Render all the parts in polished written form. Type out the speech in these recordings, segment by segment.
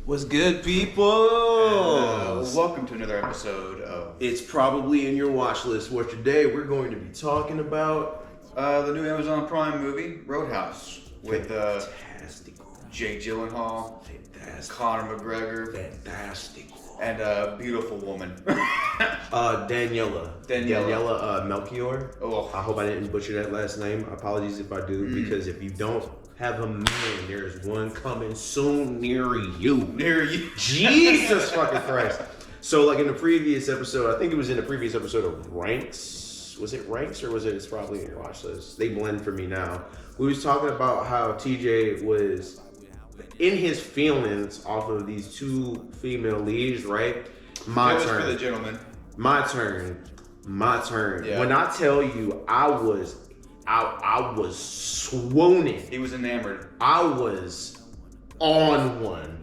What's good, people? Welcome to another episode of It's Probably in Your Watch List, where today we're going to be talking about the new Amazon Prime movie, Roadhouse, with fantastic, Jake Gyllenhaal, fantastic, Conor McGregor, fantastic, and a beautiful woman. Daniela Melchior. Oh. I hope I didn't butcher that last name. Apologies if I do, because if you don't have a man, there's one coming soon near you. Near you. Jesus fucking Christ. So, like in the previous episode, I think it was in the previous episode of Ranks. Was it Ranks or was it It's Probably in Your Watch List? They blend for me now. We was talking about how TJ was in his feelings off of these two female leads, right? My turn. For the gentleman. My turn. Yeah. When I tell you, I was swooning. He was enamored. I was on one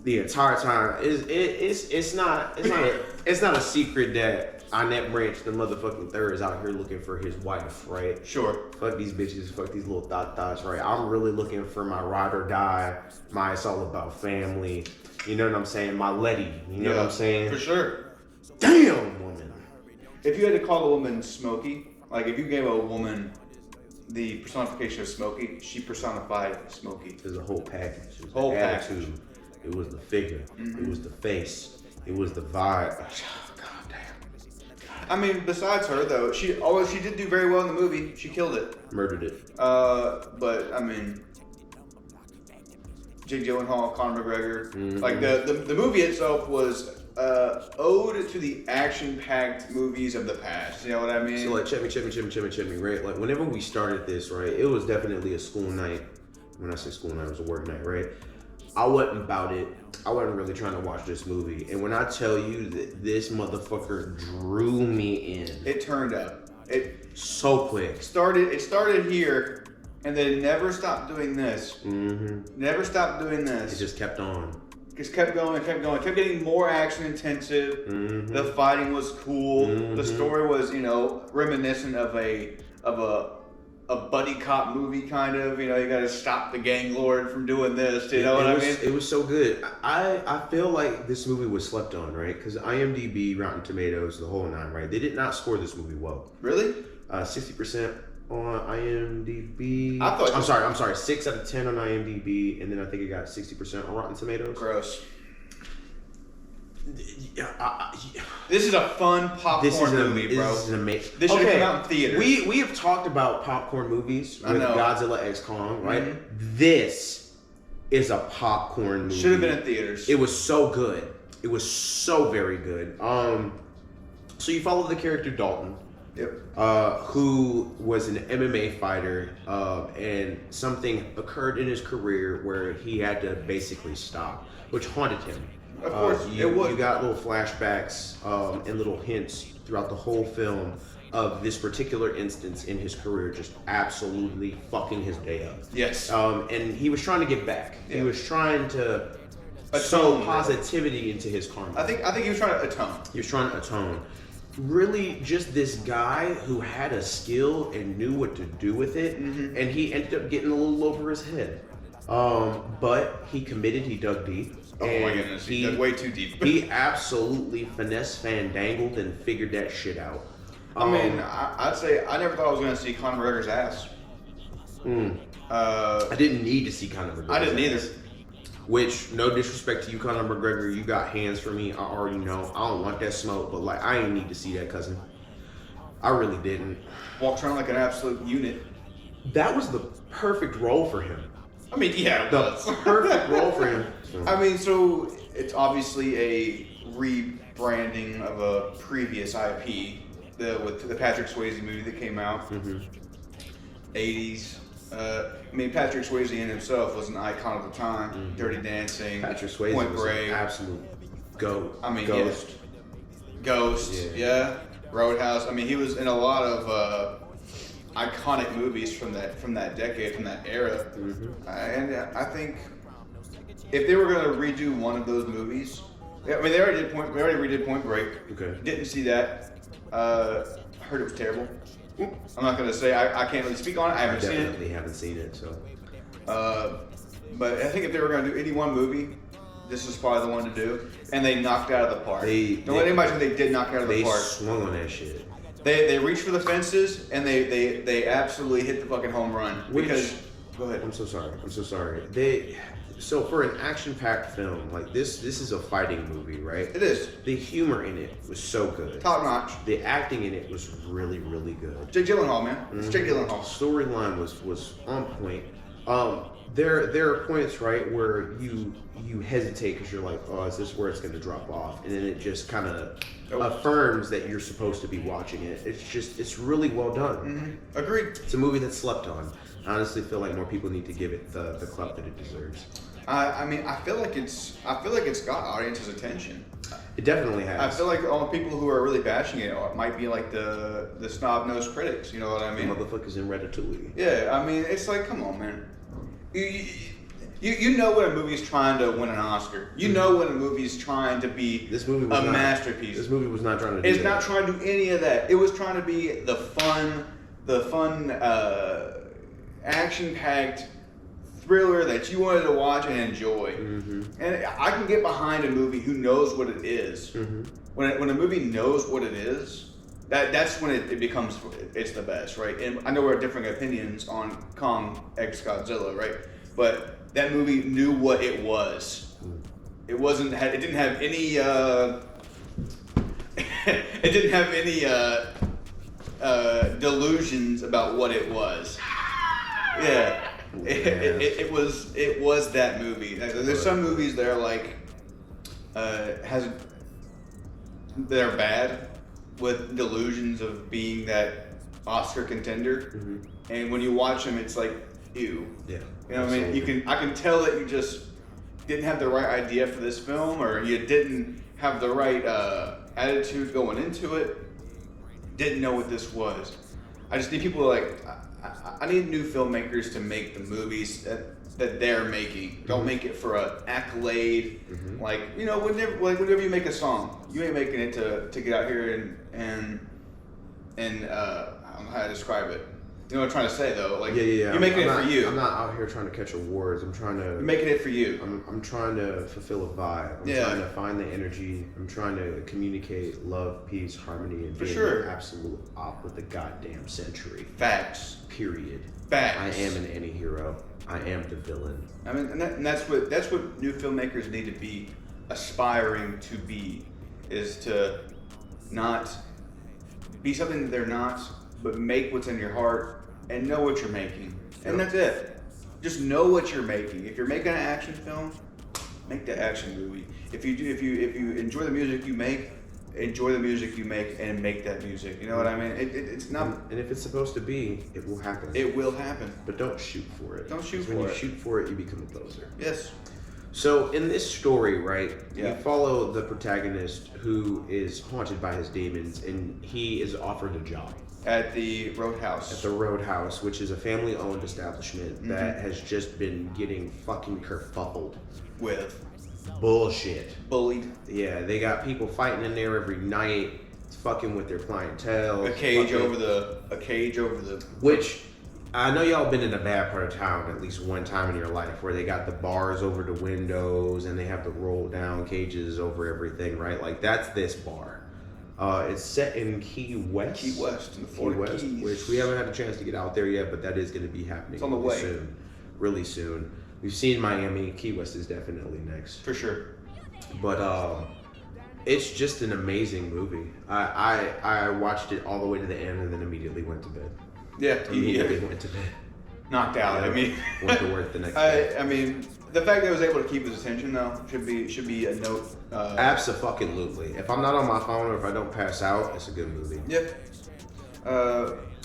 the entire time. It's not a secret that Inett Branch, the motherfucking third, is out here looking for his wife, right? Sure. Fuck these bitches, fuck these little thoughts, right? I'm really looking for my ride or die. It's all about family. You know what I'm saying? My Letty. You know what I'm saying? For sure. Damn, woman. If you had to call a woman Smokey, like if you gave a woman the personification of Smokey, she personified Smokey. It was a whole package. It was Whole the package. attitude. It was the figure. It was the face. It was the vibe. God damn. I mean, besides her though, she did do very well in the movie. She killed it. Murdered it. But I mean, Jake Gyllenhaal, Conor McGregor, like the movie itself was ode to the action-packed movies of the past. You know what I mean? So like, check me, right? Like, whenever we started this, right, it was definitely a school night. When I say school night, it was a work night, right? I wasn't about it. I wasn't really trying to watch this movie. And when I tell you that this motherfucker drew me in, it turned up. It so quick. It started here, and then never stopped doing this. Never stopped doing this. It just kept on. Just kept going, kept getting more action intensive. The fighting was cool. The story was, reminiscent of a buddy cop movie kind of. You got to stop the gang lord from doing this. You know what I mean? It was so good. I feel like this movie was slept on, right? Because IMDb, Rotten Tomatoes, the whole nine, right? They did not score this movie well. Really? 60% on IMDb. I'm sorry. 6 out of 10 on IMDb, and then I think it got 60% on Rotten Tomatoes. Gross. This is a fun popcorn movie, bro. This is amazing. This should have come out in theaters. We have talked about popcorn movies with Godzilla x Kong, right? This is a popcorn movie. Should have been in theaters. It was so good. It was so very good. So you follow the character Dalton. Yep. Who was an MMA fighter, and something occurred in his career where he had to basically stop, which haunted him. Of course, you got little flashbacks and little hints throughout the whole film of this particular instance in his career just absolutely fucking his day up. Yes. And he was trying to get back. Yeah. He was trying to sow positivity into his karma. I think he was trying to atone. He was trying to atone. Really just this guy who had a skill and knew what to do with it, and he ended up getting a little over his head. But he committed, he dug deep. Oh my goodness, he dug way too deep. He absolutely fandangled and figured that shit out. I mean, I'd say I never thought I was going to see Conor McGregor's ass. I didn't need to see Conor McGregor's I didn't either. Which, no disrespect to you, Conor McGregor, you got hands for me. I already know. I don't want that smoke, but like, I ain't need to see that, cousin. I really didn't. Walked around like an absolute unit. That was the perfect role for him. I mean, yeah, it was. Perfect role for him. I mean, so it's obviously a rebranding of a previous IP, with the Patrick Swayze movie that came out, 80s. I mean, Patrick Swayze in himself was an icon of the time. Dirty Dancing, Patrick Swayze Point was Break, an absolute goat. I mean, Ghost. Ghost, yeah. Roadhouse. I mean, he was in a lot of iconic movies from that decade, from that era. And I think if they were going to redo one of those movies, I mean, we already redid Point Break. Okay. Didn't see that. Heard it was terrible. I'm not gonna say I can't really speak on it. I definitely haven't seen it. So. But I think if they were gonna do any one movie this is probably the one to do, and they knocked it out of the park. Don't let anybody think they did knock it out of the park. They swung on that shit. They reached for the fences, and they absolutely hit the fucking home run. Because, go ahead. I'm so sorry. So for an action-packed film, like this is a fighting movie, right? It is. The humor in it was so good. Top notch. The acting in it was really, really good. Jake Gyllenhaal, man. It's Jake Gyllenhaal. Storyline was on point. There are points, right, where you hesitate because you're like, oh, is this where it's going to drop off? And then it just kind of affirms that you're supposed to be watching it. It's really well done. Mm-hmm. Agreed. It's a movie that's slept on. I honestly feel like more people need to give it the clout that it deserves. I mean, I feel like it's got audience's attention. It definitely has. I feel like all the people who are really bashing it might be like the snub-nosed critics. You know what I mean? The motherfuckers in Ratatouille. Yeah, I mean, it's like, come on, man. You know when a movie's trying to win an Oscar. You know when a movie's trying to be a masterpiece. This movie was not trying to do It's not trying to do any of that. It was trying to be the fun action-packed thriller that you wanted to watch and enjoy. Mm-hmm. And I can get behind a movie who knows what it is. Mm-hmm. When a movie knows what it is, that's when it becomes it's the best, right? And I know we're differing opinions on Kong x Godzilla, right? But that movie knew what it was. It didn't have any it didn't have any delusions about what it was. Yeah. It was that movie. There's some movies that are like they're bad with delusions of being that Oscar contender, and when you watch them, it's like ew. Yeah. You know what I mean? I can tell that you just didn't have the right idea for this film, or you didn't have the right attitude going into it. Didn't know what this was. I just need people I need new filmmakers to make the movies that they're making. Don't make it for an accolade. Mm-hmm. Like, you know, whenever you make a song, you ain't making it to get out here and I don't know how to describe it. You know what I'm trying to say though? Like, yeah. You're making it for you. I'm not out here trying to catch awards. You're making it for you. I'm trying to fulfill a vibe. I'm trying to find the energy. I'm trying to communicate love, peace, harmony, and being the absolute op with the goddamn century. Facts. Period. Facts. I am an anti-hero. I am the villain. I mean, and that's what new filmmakers need to be aspiring to be, is to not be something that they're not, but make what's in your heart and know what you're making. And that's it. Just know what you're making. If you're making an action film, make the action movie. If you enjoy the music you make, enjoy the music you make and make that music. You know what I mean? It's not. And if it's supposed to be, it will happen. It will happen. But don't shoot for it. Don't shoot for it. When you shoot for it, you become a poser. Yes. So in this story, right, yeah. we follow the protagonist who is haunted by his demons, and he is offered a job. At the Roadhouse. At the Roadhouse, which is a family-owned establishment that has just been getting fucking kerfuffled. With bullshit. Bullied. Yeah, they got people fighting in there every night, fucking with their clientele. A cage over the. Which, I know y'all been in a bad part of town at least one time in your life where they got the bars over the windows and they have the roll down cages over everything, right? Like, that's this bar. It's set in Key West. Key West, in the Florida Keys. Which we haven't had a chance to get out there yet, but that is going to be happening. It's on the way. Soon. Really soon. We've seen Miami. Key West is definitely next. For sure. But it's just an amazing movie. I watched it all the way to the end and then immediately went to bed. Yeah. Immediately went to bed. Knocked out. Yeah, I mean, went to work the next day. I mean, the fact that I was able to keep his attention though should be a note. Absolutely. If I'm not on my phone or if I don't pass out, it's a good movie. Yep.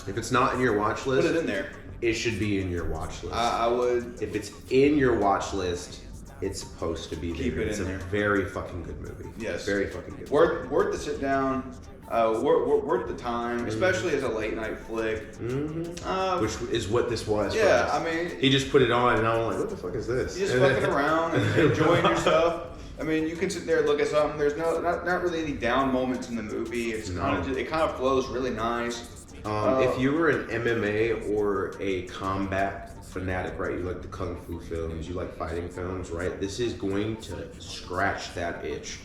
If it's not in your watch list, put it in there. It should be in your watch list. I would. If it's in your watch list, it's supposed to be there. Keep it it's in a there. Very fucking good movie. Yes. Very fucking good. Worth the sit down. Worth the time, especially as a late night flick. Mm-hmm. Which is what this was. Yeah, first. I mean, he just put it on, and I'm like, what the fuck is this? You're just fucking around and enjoying your stuff. I mean, you can sit there and look at something. There's not really any down moments in the movie. It's it kind of flows really nice. If you were an MMA or a combat fanatic, right? You like the kung fu films, you like fighting films, right? This is going to scratch that itch.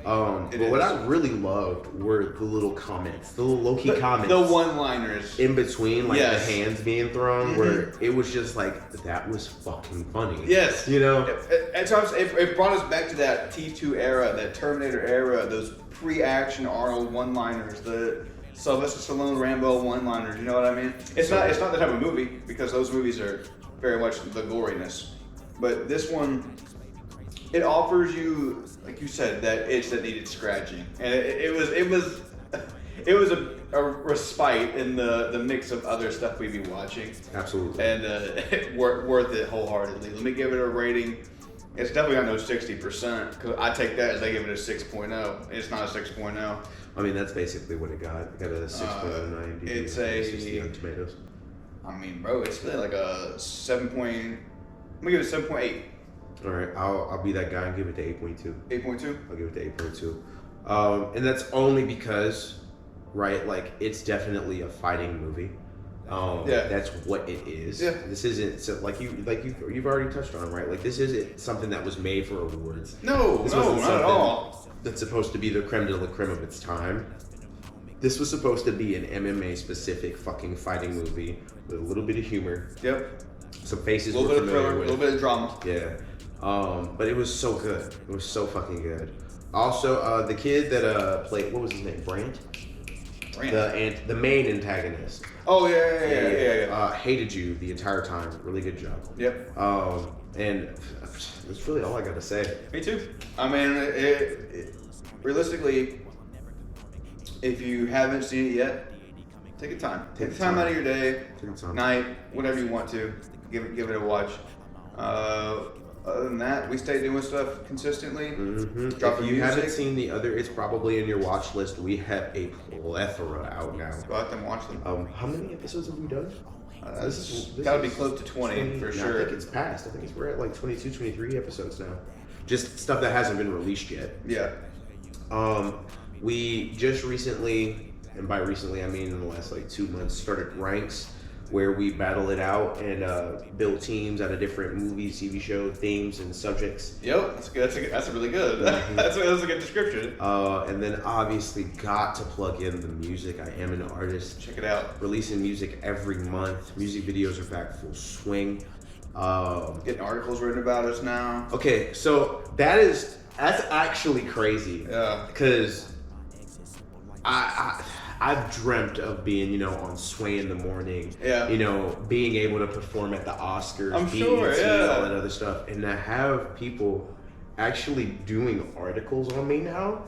But what I really loved were the little comments, the little low-key comments. The one-liners. In between, like the hands being thrown, where it was just like, that was fucking funny. Yes. You know? At times, it brought us back to that T2 era, that Terminator era, those pre-action Arnold one-liners, the Sylvester Stallone Rambo one-liners, you know what I mean? It's not the type of movie, because those movies are very much the goriness. But this one, it offers you, like you said, that itch that needed scratching, and it was a respite in the mix of other stuff we'd be watching. Absolutely. And worth it wholeheartedly. Let me give it a rating. It's definitely not no 60%, because I take that as they give it a 6.0. It's not a 6.0. I mean, that's basically what it got. It got a 6.9. It's 60 on tomatoes. I mean, bro, it's really like a 7. I'm gonna give it a 7.8. All right, I'll be that guy and give it to 8.2. 8.2? I'll give it to 8.2. And that's only because, right, like, it's definitely a fighting movie. That's what it is. Yeah. This isn't, so you've already touched on, right? Like, this isn't something that was made for awards. No, not at all. That's supposed to be the creme de la creme of its time. This was supposed to be an MMA specific fucking fighting movie with a little bit of humor. Yep. Some faces. A little bit of thriller, a little bit of drama. Yeah. But it was so good. It was so fucking good. Also, the kid that played, what was his name? Brandt? The main antagonist. Oh yeah. Hated you the entire time. Really good job. Yep. And that's really all I got to say. Me too. I mean, realistically, if you haven't seen it yet, take a time. Take the time out of your day, night, whatever you want to. Give it a watch. Other than that, we stay doing stuff consistently. If you haven't seen the other, it's probably in your watch list. We have a plethora out now. Go out there and watch them. How many episodes have we done? This gotta be close to 20 for sure. I think it's past. I think we're at like 22, 23 episodes now. Just stuff that hasn't been released yet. Yeah. We just recently, and by recently I mean in the last like 2 months, started ranks, where we battle it out and build teams out of different movies, TV show themes and subjects. Yep, that's good. That's really good. That's a good description. And then obviously got to plug in the music. I am an artist. Check it out. Releasing music every month. Music videos are back full swing. Getting articles written about us now. Okay, so that's actually crazy. Yeah. Because I've dreamt of being, on Sway in the morning. Yeah. Being able to perform at the Oscars, I'm sure, yeah. all that other stuff, and to have people actually doing articles on me now.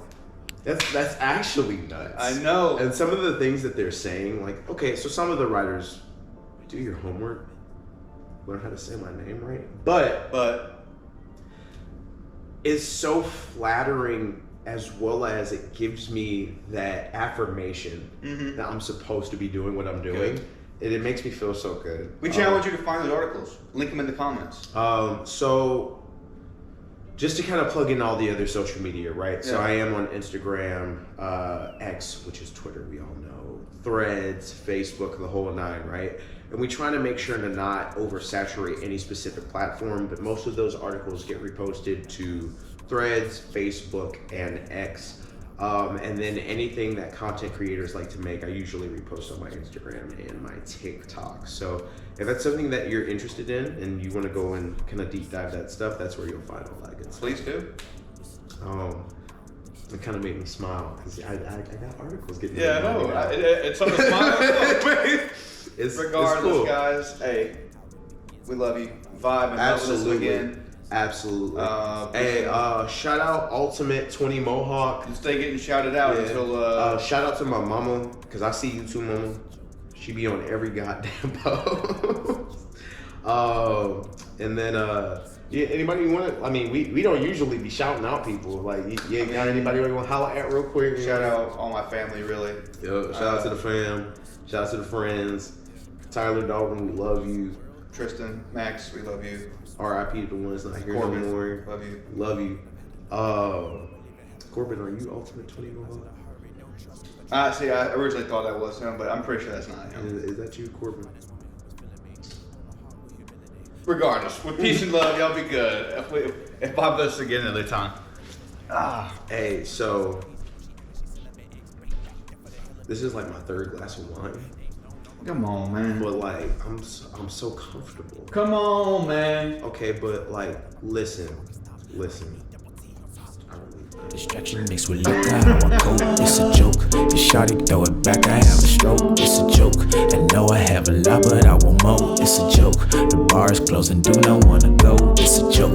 That's actually nuts. I know. And some of the things that they're saying, like, okay, so some of the writers do your homework, learn how to say my name right, but it's so flattering, as well as it gives me that affirmation that I'm supposed to be doing what I'm doing. It makes me feel so good. We challenge you to find those articles. Link them in the comments. So just to kind of plug in all the other social media, right? Yeah. So I am on Instagram, X, which is Twitter, we all know, Threads, Facebook, the whole nine, right? And we try to make sure to not oversaturate any specific platform, but most of those articles get reposted to Threads, Facebook, and X. And then anything that content creators like to make, I usually repost on my Instagram and my TikTok. So if that's something that you're interested in and you want to go and kind of deep dive that stuff, that's where you'll find all that good stuff. Please do. It kind of made me smile because I got articles getting. Yeah, I know. It's something to smile. Regardless, it's cool. Guys, hey, we love you. Vibe and Absolutely. Love us again. Absolutely. Hey, shout out Ultimate 20 Mohawk. And stay getting shouted out until. Shout out to my mama, because I see you too, mama. She be on every goddamn post. And then, anybody you want to? I mean, we don't usually be shouting out people. Like, you got anybody you want to holler at real quick? Shout out all my family, really. Yo, shout out to the fam. Shout out to the friends. Tyler Dalton, we love you. Tristan, Max, we love you. R.I.P. to the ones not here Corbin, no more. love you. Love you. Corbin, are you Ultimate 20 Mohawk? See, I originally thought that was him, but I'm pretty sure that's not him. Is that you, Corbin? Regardless, with peace and love, y'all be good. If Bob does this again another time. Hey, so this is like my third glass of wine, Come on, man. but like I'm so comfortable. Come on, man. Okay, but like listen. Distraction mixed with liquor, how I cope, it's a joke. It's shawty, throw it back, I have a stroke, it's a joke. I know I have a lot, but I want more, it's a joke. The bar is closing, do not wanna go, it's a joke.